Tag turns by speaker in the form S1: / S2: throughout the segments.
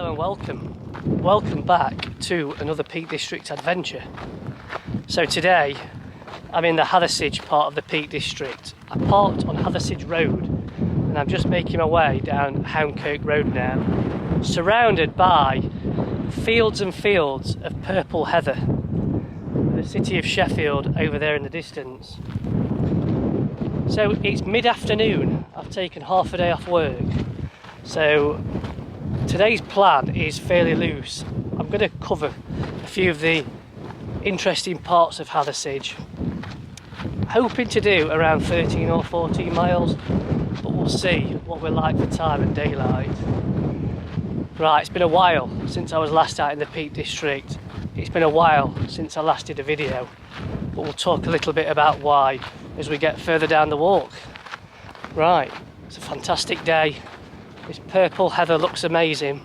S1: Hello and welcome back to another Peak District adventure. So today I'm in the Hathersage part of the Peak District. I parked on Hathersage Road and I'm just making my way down Houndkirk Road now, surrounded by fields and fields of purple heather, the city of Sheffield over there in the distance. So it's mid-afternoon, I've taken half a day off work, so today's plan is fairly loose. I'm going to cover a few of the interesting parts of Hathersage, hoping to do around 13 or 14 miles, but we'll see what we're like for time and daylight. Right, it's been a while since I was last out in the Peak District. It's been a while since I last did a video, but we'll talk a little bit about why as we get further down the walk. Right, it's a fantastic day. This purple heather looks amazing.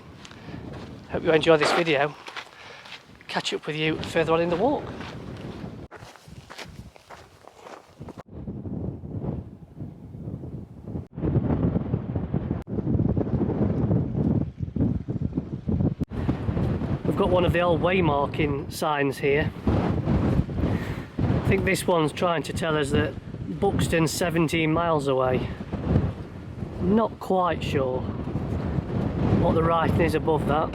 S1: Hope you enjoy this video. Catch up with you further on in the walk. We've got one of the old waymarking signs here. I think this one's trying to tell us that Buxton's 17 miles away. Not quite sure what the writing is above that.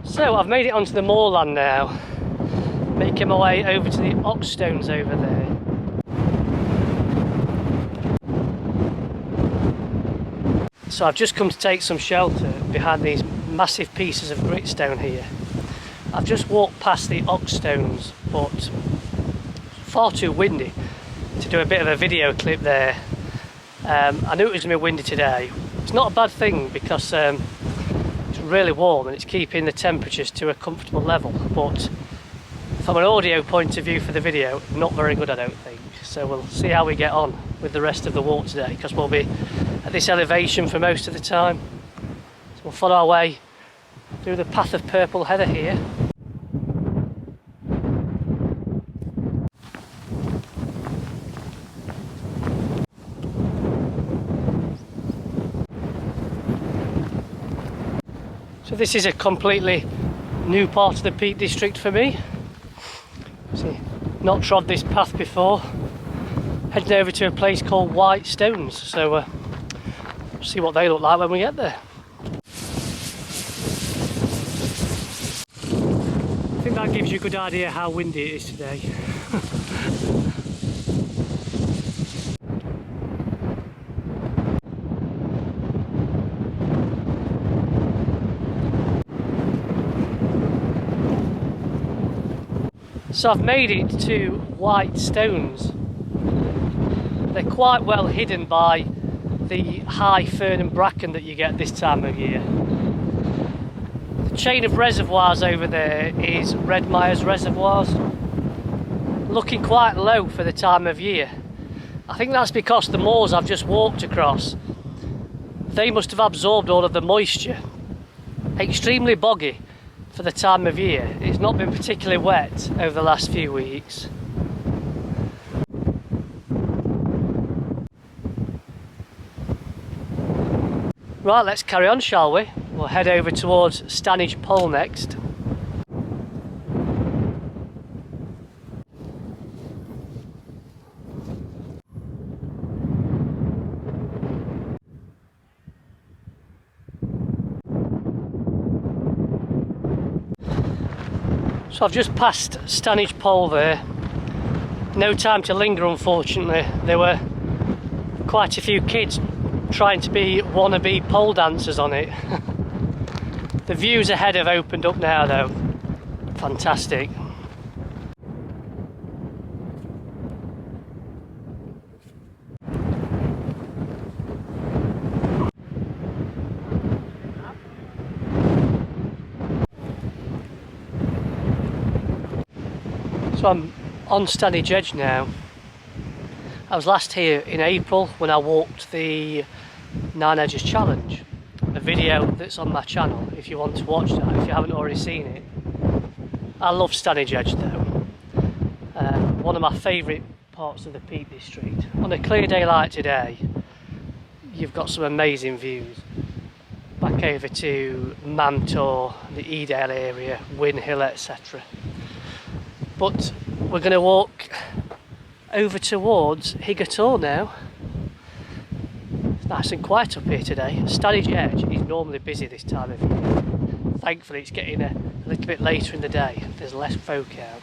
S1: So I've made it onto the moorland now, making my way over to the oxstones over there. So I've just come to take some shelter behind these massive pieces of gritstone here. I've just walked past the oxstones, but far too windy to do a bit of a video clip there. I knew it was going to be windy today. It's not a bad thing because it's really warm and it's keeping the temperatures to a comfortable level, but from an audio point of view for the video, not very good I don't think. So we'll see how we get on with the rest of the walk today, because we'll be at this elevation for most of the time. So we'll follow our way through the path of purple heather here. So this is a completely new part of the Peak District for me. See, not trod this path before. Heading over to a place called White Stones, so we'll see what they look like when we get there. I think that gives you a good idea how windy it is today. So I've made it to White Stones. They're quite well hidden by the high fern and bracken that you get this time of year. The chain of reservoirs over there is Red Myers reservoirs, looking quite low for the time of year. I think that's because the moors I've just walked across, they must have absorbed all of the moisture. Extremely boggy for the time of year. It's not been particularly wet over the last few weeks. Right, let's carry on, shall we? We'll head over towards Stanage Pole next. So I've just passed Stanage Pole there. No time to linger, unfortunately. There were quite a few kids trying to be wannabe pole dancers on it. The views ahead have opened up now though. Fantastic. So I'm on Stanage Edge now. I was last here in April when I walked the 9 Edges Challenge, a video that's on my channel if you want to watch that, if you haven't already seen it. I love Stanage Edge though. One of my favourite parts of the Peak District. On a clear day like today, you've got some amazing views. back over to Mantor, the Edale area, Win Hill, etc. But we're going to walk over towards Higator now. It's nice and quiet up here today. Stanage Edge is normally busy this time of year. Thankfully it's getting a little bit later in the day. There's less folk out.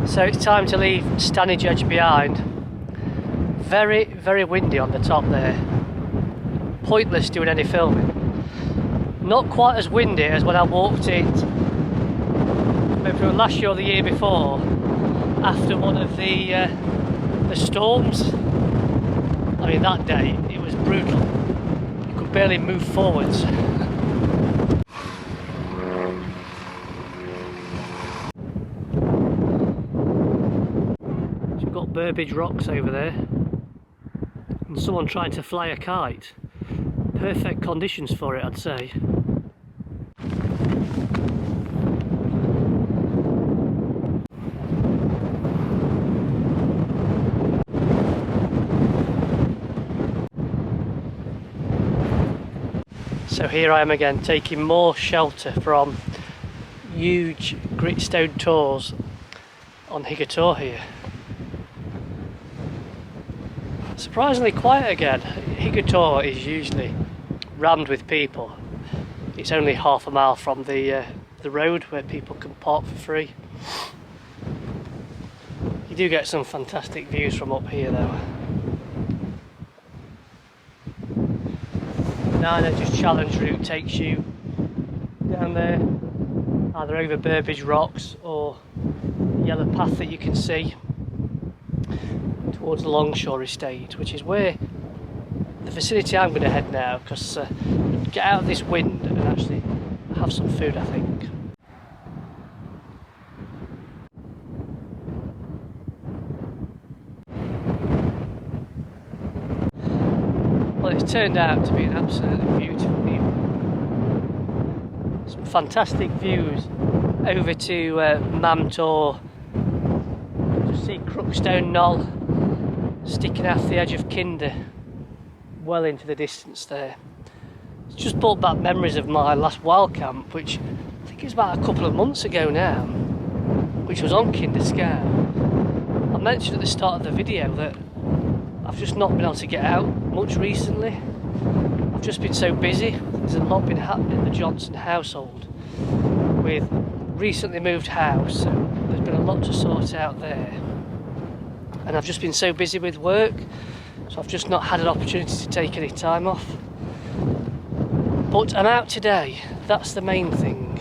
S1: So it's time to leave Stanage Edge behind. Very, very windy on the top there. Pointless doing any filming. Not quite as windy as when I walked it maybe last year or the year before, after one of the storms. I mean, that day it was brutal. You could barely move forwards. We've got Burbage rocks over there, and someone trying to fly a kite. Perfect conditions for it, I'd say. So here I am again, taking more shelter from huge gritstone tors on Higator here. Surprisingly quiet again. Higator is usually rammed with people. It's only half a mile from the road where people can park for free. You do get some fantastic views from up here though. Stanage challenge route takes you down there, either over Burbage rocks or the yellow path that you can see towards the Longshore estate, which is where the vicinity I'm going to head now, because get out of this wind and actually have some food, I think. Well, it's turned out to be an absolutely beautiful view. Some fantastic views over to Mantor. You just see Crookstone Knoll sticking out the edge of Kinder, well into the distance there. It's just brought back memories of my last wild camp, which I think it was about a couple of months ago now, which was on Kinder Scout. I mentioned at the start of the video that I've just not been able to get out much recently. I've just been so busy. There's a lot been happening in the Johnson household with recently moved house, so there's been a lot to sort out there. And I've just been so busy with work, so I've just not had an opportunity to take any time off. But I'm out today, that's the main thing.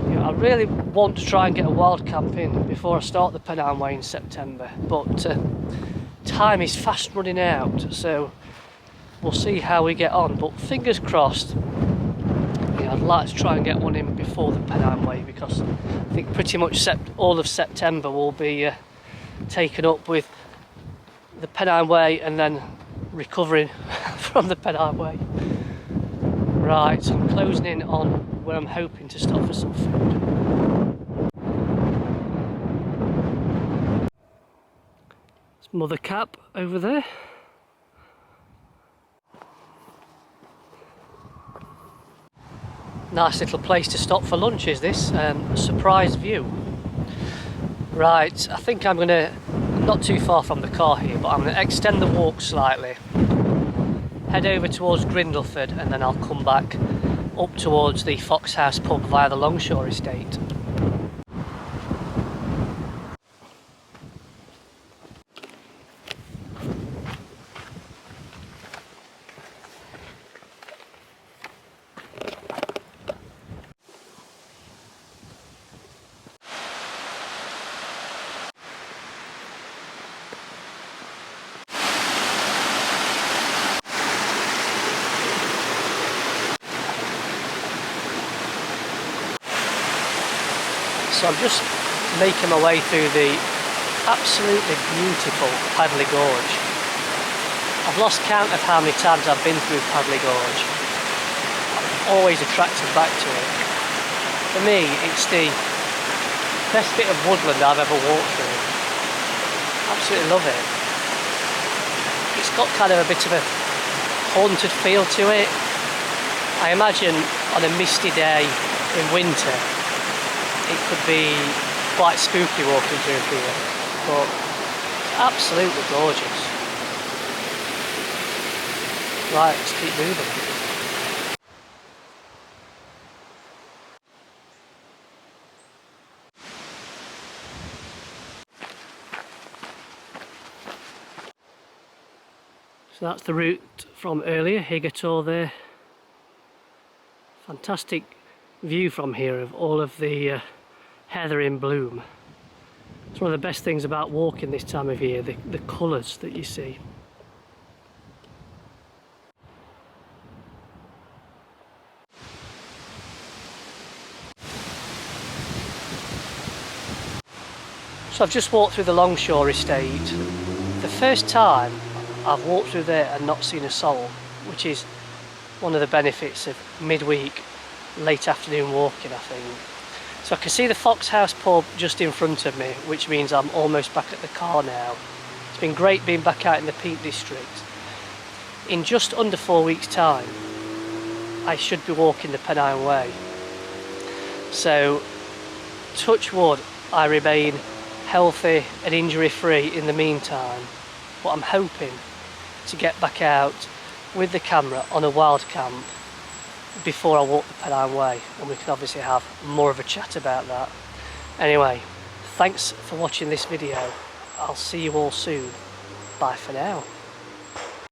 S1: You know, I really want to try and get a wild camp in before I start the Pennine Way in September, but time is fast running out, so we'll see how we get on. But fingers crossed, you know, I'd like to try and get one in before the Pennine Way, because I think pretty much all of September will be taken up with the Pennine Way and then recovering from the Pennine Way. Right, so I'm closing in on where I'm hoping to stop for some food. It's Mother Cap over there. Nice little place to stop for lunch is this, surprise view. Right, I think I'm not too far from the car here, but I'm going to extend the walk slightly, head over towards Grindleford, and then I'll come back up towards the Fox House pub via the Longshore estate. So I'm just making my way through the absolutely beautiful Padley Gorge. I've lost count of how many times I've been through Padley Gorge. I'm always attracted back to it. For me, it's the best bit of woodland I've ever walked through. Absolutely love it. It's got kind of a bit of a haunted feel to it. I imagine on a misty day in winter it could be quite spooky walking through here, but it's absolutely gorgeous. Right, let's keep moving. So that's the route from earlier, Higator there. Fantastic view from here of all of the heather in bloom. It's one of the best things about walking this time of year, the colours that you see. So I've just walked through the Longshore estate. The first time I've walked through there and not seen a soul, which is one of the benefits of midweek, late afternoon walking, I think. So I can see the Fox House pub just in front of me, which means I'm almost back at the car now. It's been great being back out in the Peak District. In just under 4 weeks' time, I should be walking the Pennine Way. So, touch wood, I remain healthy and injury free in the meantime, but I'm hoping to get back out with the camera on a wild camp before I walk the Pennine Way, and we can obviously have more of a chat about that. Anyway, thanks for watching this video. I'll see you all soon. Bye for now.